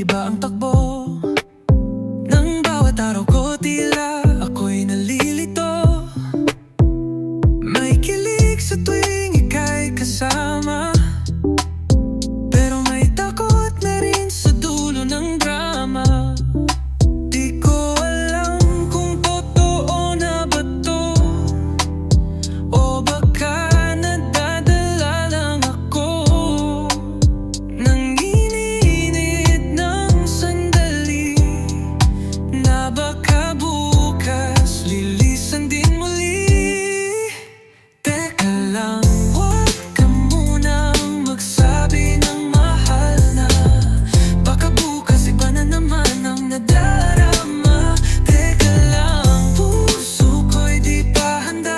iba ang takbo ng bawat araw ko, tila ako'y nalilito. May kilig sa tuwing ika'y kasama, pero may takot na rin sa dulo ng drama. Di ko alam kung totoo na ba to, o baka nadadala lang ako ng iniinit ng sandali, na baka bukas lilisan din muli. Teka lang, huwag ka munang magsabi ng mahal na, baka bukas iba na naman ang nadarama. Teka lang, puso ko'y di pa handa,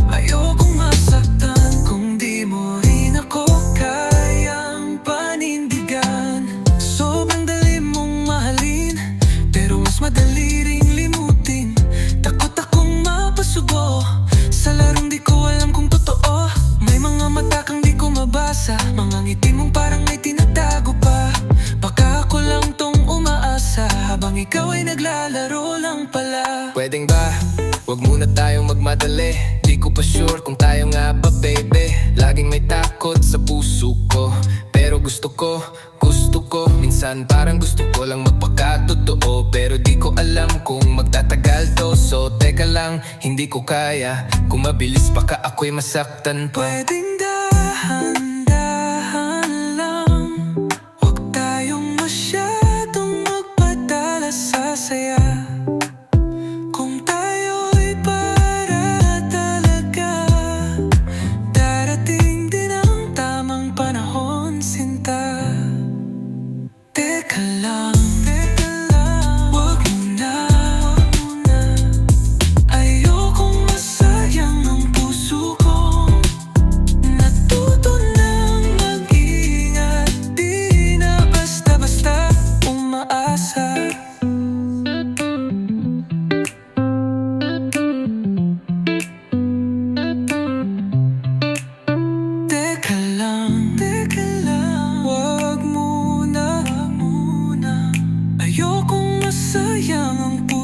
ayokong masaktan kung di mo rin ako kayang panindigan. Sobrang dali mong mahalin, pero mas madali ring limutin. Takot akong mapasubo sa larong di ko alam kung totoo. May mga mata kang di ko mabasa, mga ngiti mong parang may tinatago pa. Baka ako lang tong umaasa, habang ikaw ay naglalaro lang pala. Pwedeng ba, wag muna tayong magmadali. Di ko pa sure kung tayo nga ba, baby. Laging may takot sa puso ko, pero gusto ko. Minsan parang gusto ko lang magpakatotoo, pero di ko alam kung magtatagal to. So teka lang, hindi ko kaya kung mabilis baka ako'y masaktan pa. Pwedeng dahan-dahan lang, huwag tayong masyadong magpadala sa saya. Kung tayo'y para talaga, darating din ang tamang panahon, sinta. Teka lang, huwag muna, ayokong masayang ang puso ko. Natuto nang mag-ingat, di na basta-basta umaasa. Teka lang, huwag muna, ayokong masayang ang puso.